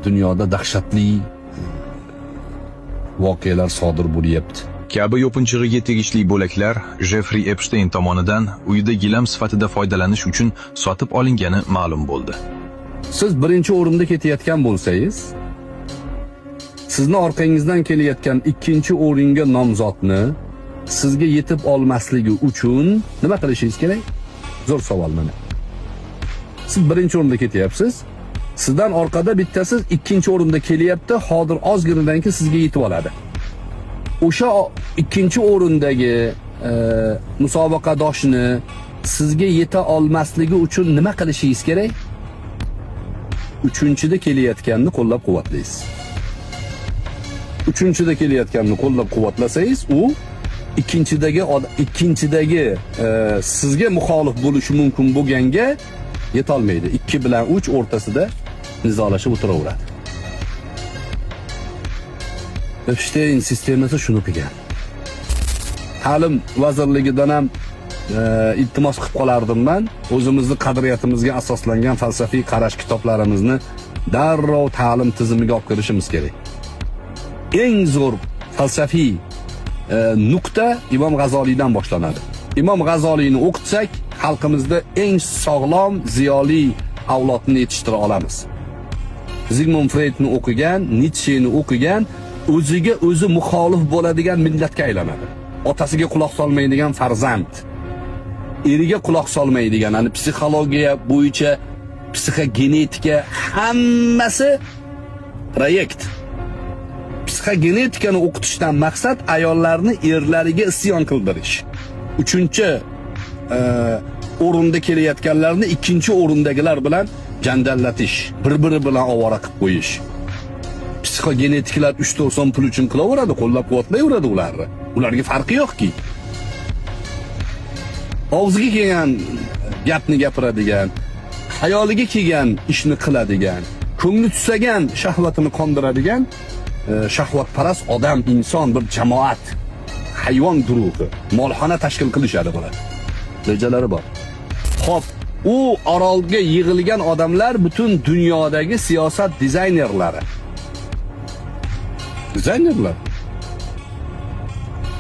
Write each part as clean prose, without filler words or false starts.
dunyoda dahshatli voqealar sodir bo'lyapti. Kabi yopinchig'iga tegishli bo'laklar Jeffrey Epstein tomonidan uyida gilam sifatida foydalanish uchun sotib olingani ma'lum bo'ldi. Siz birinchi o'rinda ketayotgan bo'lsangiz, sizni orqangizdan kelayotgan ikkinchi o'ringa nomzodni sizga yetib olmasligi uchun nima qilishingiz kerak? Zo'r savol mana. Siz birinchi o'rinda ketyapsiz, sizdan orqada bittasi ikkinchi o'rinda kelyapti, hozir ozginadan keyin sizga yetib oladi. O'sha ikkinchi o'rindagi musobaqadoshni sizga yeta olmasligi uchun nima qilishingiz kerak? Uchinchida kelayotganni qo'llab-quvvatlaysiz. Uchinchida kelayotganni qo'llab-quvvatlasangiz, u ikkinchidagi sizga muxolif bo'lishi mumkin bo'lganga yeta olmaydi. 2 bilan 3 o'rtasida nizolashib o'tiraveradi. Epstein sistemasi shuni qilgan. Ta'lim vazirligidan ham iltimos qilib qolardim men. O'zimizni qadriyatimizga asoslangan falsafiy qarash kitoblarimizni darrov ta'lim tizimiga olib kirishimiz kerak. Eng zo'r falsafiy nuqta Imom G'azoliydan boshlanadi. Imom G'azoliyni o'qitsak, xalqimizda eng sog'lom, ziyoli avlodni yetishtira olamiz. Sigmund Freudni o'qigan, Nietzscheni o'qigan, o'ziga o'zi muxolif bo'ladigan millatga aylanadi. Otasiga quloq solmaydigan farzand, eriga quloq solmaydigan, ya'ni psixologiya bo'yicha, psixogenetika hammasi proyekt. Psixogenetikani o'qitishdan maqsad ayollarni erlariga isyon qildirish. Uchinchi o'rinda kelayotganlarni ikkinchi o'rindagilar bilan jandallatish, bir-biri bilan ovora qilib qo'yish. Psixogenetiklar 3-4 so'm pul uchun qilaveradi, qo'llab-quvvatlayveradi ularni. Ularga farqi yo'qki. Og'ziga kelgan gapni gapiradigan, hayoliga kelgan ishni qiladigan, ko'ngli tusagan shahvatini qondiradigan shahvatparast odam, inson, bir jamoat, hayvon guruhi, molxona tashkil qilishadi bular. Rejalari bor. Xo'p, u orolga yig'ilgan odamlar butun dunyodagi siyosat dizaynerlari. Dizaynerlar.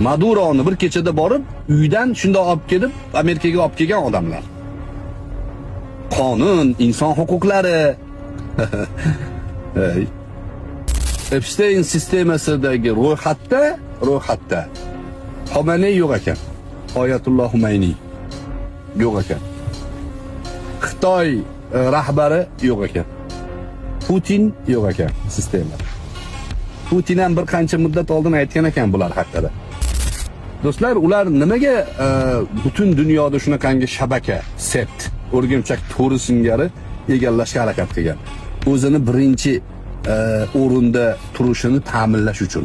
Maduroni bir kechada borib, uydan shunday olib kelib, Amerikaga olib kelgan odamlar. Qonun, inson huquqlari. Epstein sistemasidagi ro'yxatda Xomeney yo'q ekan. Oyatulloh Xomeney yo'q ekan. Xitoy rahbari yo'q ekan. Putin yo'q ekan sistemada. Putin ham bir qancha muddat oldin aytgan ekan bular haqida. Do'stlar, ular nimaga butun dunyoda shunaqangi shabaka, set, o'rgimchak to'ri singari egallashga harakat qilgan? O'zini birinchi o'rinda turishini ta'minlash uchun.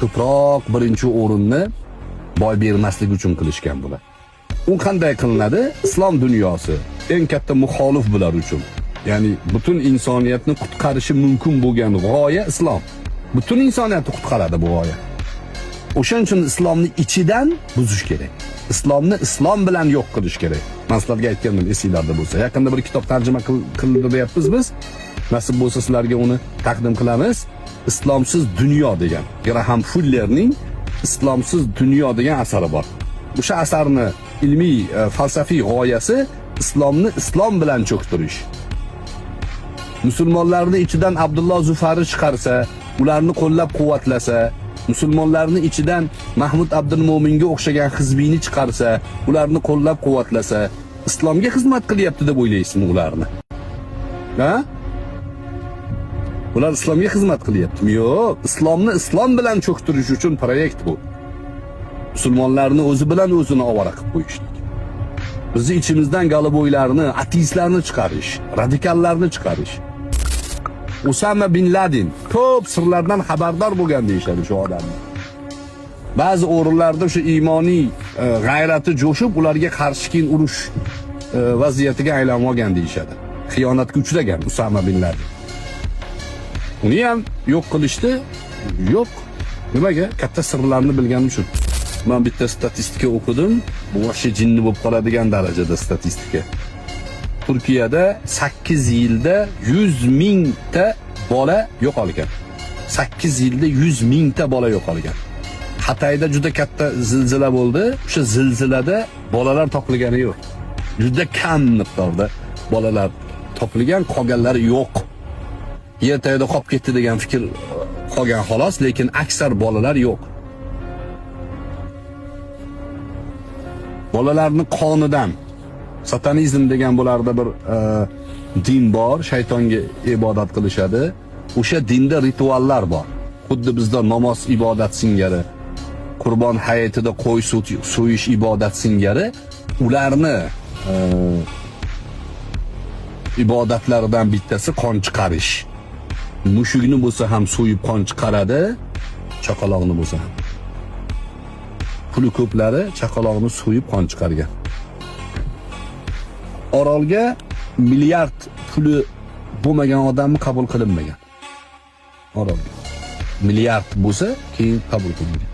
Ko'proq birinchi o'rinni boy bermaslik uchun qilishgan bular. U qanday qilinadi? Islom dunyosi eng katta muxolif bular uchun. Ya'ni butun insoniyatni qutqarishi mumkin bo'lgan g'oya islom. Butun insoniyatni qutqaradi bu g'oya. O'shaning uchun islomni ichidan buzish kerak. Islomni islom bilan yo'q qilish kerak. Men sizlarga aytgandim, esinglarda bo'lsa. Yaqinda bir kitob tarjima qildi deyapmiz biz. Nasib bo'lsa sizlarga uni taqdim qilamiz. Islomsiz dunyo degan. Graham Fullerning Islomsiz dunyo degan asari bor. O'sha asarni ilmiy, falsafiy g'oyasi islomni islom bilan cho'ktirish. Musulmonlarning ichidan Abdulloh Zufari chiqarsa, ularni qo'llab-quvvatlasa, musulmonlarning ichidan Mahmud Abdulmo'minga o'xshagan hizbiyni chiqarsa, ularni qo'llab-quvvatlasa, islomga xizmat qilyapti deb o'ylaysizmi ularni? Ha? Ular islomga xizmat qilyaptimi? Yo'q, islomni islom bilan cho'ktirish uchun proyekt bu. Musulmonlarni o'zi bilan o'zini ovora qilib qo'yishlik. Bizni ichimizdan galaboylarni, ateistlarni chiqarish, radikallarni chiqarish. Usama bin Laden ko'p sirlardan xabardor bo'lgan deyishadi shu odamni. Ba'zi o'rinlarda shu iymoniy g'ayrati jo'shib, ularga qarshi keyin urush vaziyatiga aylanib olgan deyishadi. Xiyonatga uchragan Usama bin Laden. Uni ham yo'q qilishdi. Yo'q. Nimaga? Katta sirlarni bilganim uchun. Men bitta statistika o'qidim. Bu vahshiy jinni bo'lib qoladigan darajada statistika. Turkiyada 8 yilda 100 mingta bola yo'qolgan. 8 yilda 100 mingta bola yo'qolgan. Xitoyda juda katta zilzila bo'ldi. O'sha zilzilada bolalar topilgani yo'q. Juda kam miqdorda bolalar topilgan, qolganlari yo'q. Yer tagida qolib ketdi degan fikr qolgan xolos, lekin aksar bolalar yo'q. Bolalarning qonidan satanizm degan bularda bir din bor, shaytonga ibodat qilishadi. O'sha dinda rituallar bor. Xuddi bizda namoz ibodat singari, Qurbon hayitida qo'y so'yish ibodat singari, ularni ibodatlaridan bittasi qon chiqarish. Mushugni bo'lsa ham so'yib qon chiqaradi, chaqaloqni bo'lsa ham. Puli ko'plari chaqaloqni so'yib qon chiqargan. Orolga milliard puli bo'lmagan odamni qabul qilinmagan. Orolga milliard bo'lsa, keyin qabul qilingan.